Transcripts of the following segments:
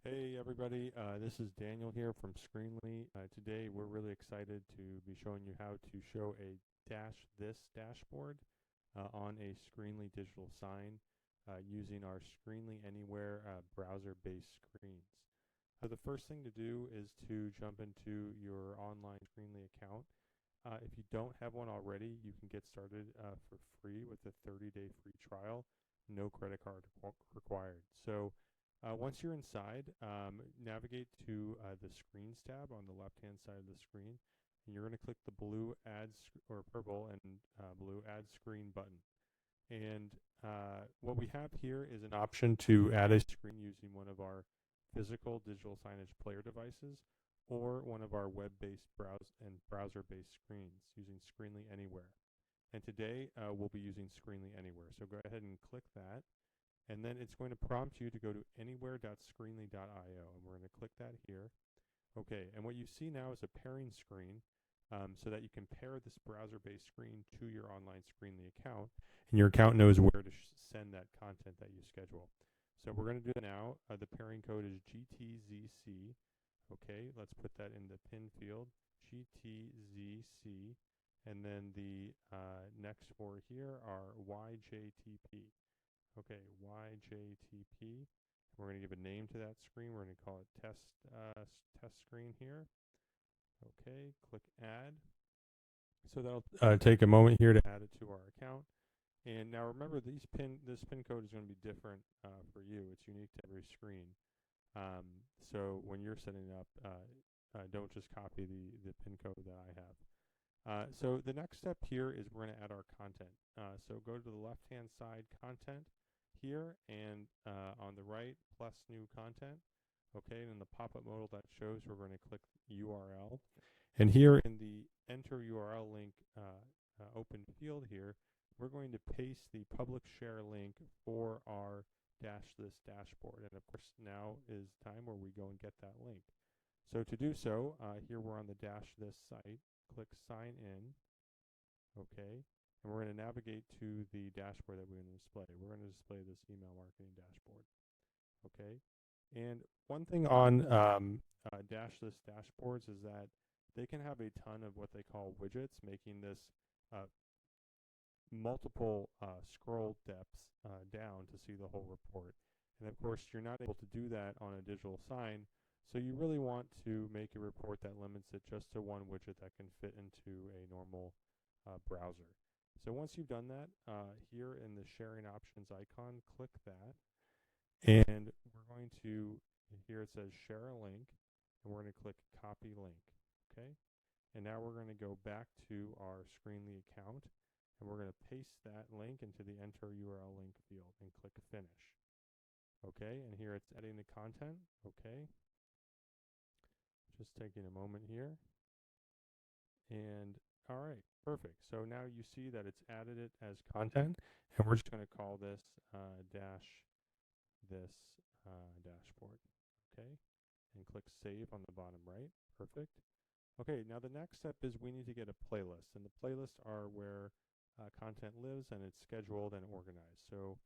Hey everybody, this is Daniel here from Screenly. Today we're really excited to be showing you how to show a This dashboard on a Screenly digital sign using our Screenly Anywhere browser-based screens. The first thing to do is to jump into your online Screenly account. If you don't have one already, you can get started for free with a 30-day free trial, no credit card required. So once you're inside, navigate to the Screens tab on the left-hand side of the screen, and you're going to click the blue or purple and blue Add Screen button. And what we have here is an option to add a screen using one of our physical digital signage player devices or one of our web-based browser-based screens using Screenly Anywhere. And today we'll be using Screenly Anywhere. So go ahead and click that. And then it's going to prompt you to go to anywhere.screenly.io. And we're going to click that here. Okay, and what you see now is a pairing screen so that you can pair this browser-based screen to your online Screenly account, and your account knows where to send that content that you schedule. So we're going to do that now. The pairing code is GTZC. Okay, let's put that in the pin field, GTZC, and then the next four here are YJTP. Okay, YJTP. We're going to give a name to that screen. We're going to call it test screen here. Okay, click add. So that'll take a moment here to add it to our account. And now remember, this pin code is going to be different for you. It's unique to every screen. So when you're setting up, don't just copy the pin code that I have. So the next step here is we're going to add our content. So go to the left-hand side, content here, and on the right, plus new content. Okay, and in the pop-up modal that shows, we're going to click URL. And here in the enter URL link open field here, we're going to paste the public share link for our Dashthis dashboard. And of course, now is time where we go and get that link. So to do so, here we're on the Dashthis site. Click sign in. Okay, and we're going to navigate to the dashboard that we're going to display. We're going to display this email marketing dashboard. Okay, and one thing on Dashthis dashboards is that they can have a ton of what they call widgets, making this multiple scroll depths down to see the whole report. And of course, you're not able to do that on a digital sign, so you really want to make a report that limits it just to one widget that can fit into a normal browser. So once you've done that, here in the sharing options icon, click that. And we're going to, here it says share a link, and we're going to click copy link. Okay? And now we're going to go back to our Screenly account, and we're going to paste that link into the enter URL link field and click finish. Okay, and here it's adding the content. Okay, just taking a moment here. And all right, perfect. So now you see that it's added it as content, and we're just going to call this this dashboard. Okay, and click save on the bottom right. Perfect. Okay, now the next step is we need to get a playlist, and the playlists are where content lives, and it's scheduled and organized. So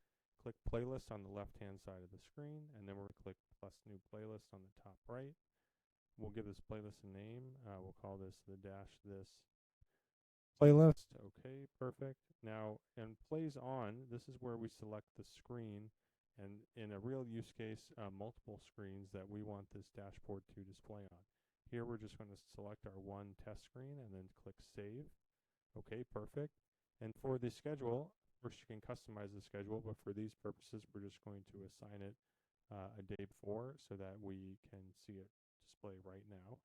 click playlist on the left-hand side of the screen, and then we're going to click plus new playlist on the top right. We'll give this playlist a name. We'll call this the Dashthis playlist. Okay, perfect. Now, in plays on, this is where we select the screen, and in a real use case, multiple screens that we want this dashboard to display on. Here we're just going to select our one test screen and then click save. Okay, perfect. And for the schedule, first you can customize the schedule, but for these purposes, we're just going to assign it a day before so that we can see it display right now.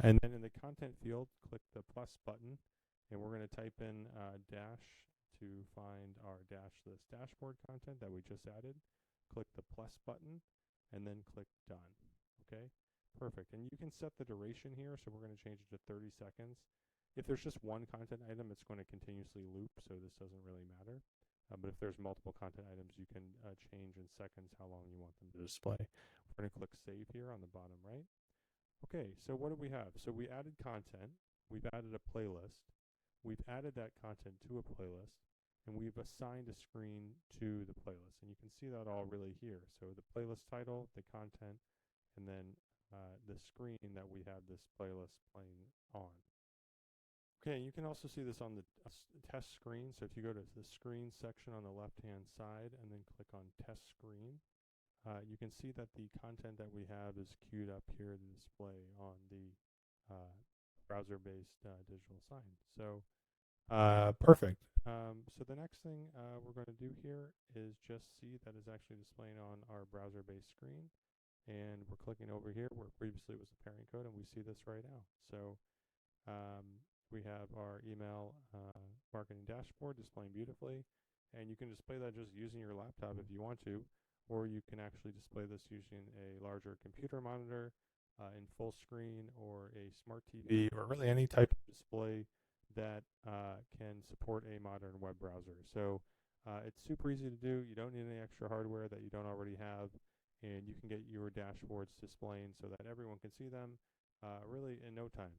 And then in the content field, click the plus button, and we're going to type in dash to find our Dashthis dashboard content that we just added. Click the plus button, and then click done. Okay, perfect. And you can set the duration here, so we're going to change it to 30 seconds. If there's just one content item, it's going to continuously loop, so this doesn't really matter. But if there's multiple content items, you can change in seconds how long you want them to display. We're going to click save here on the bottom right. Okay, so what do we have? So we added content, we've added a playlist, we've added that content to a playlist, and we've assigned a screen to the playlist. And you can see that all really here. So the playlist title, the content, and then the screen that we have this playlist playing on. Okay, you can also see this on the test screen. So if you go to the screen section on the left-hand side and then click on test screen, you can see that the content that we have is queued up here to display on the browser-based digital sign. So perfect. So the next thing we're going to do here is just see that it's actually displaying on our browser-based screen. And we're clicking over here where previously it was the pairing code, and we see this right now. So we have our email marketing dashboard displaying beautifully. And you can display that just using your laptop if you want to, or you can actually display this using a larger computer monitor in full screen, or a smart TV, or really any type of display that can support a modern web browser. So it's super easy to do. You don't need any extra hardware that you don't already have, and you can get your dashboards displaying so that everyone can see them really in no time.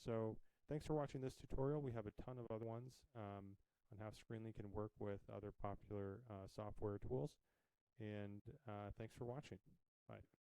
So thanks for watching this tutorial. We have a ton of other ones on how ScreenLink can work with other popular software tools. And thanks for watching. Bye.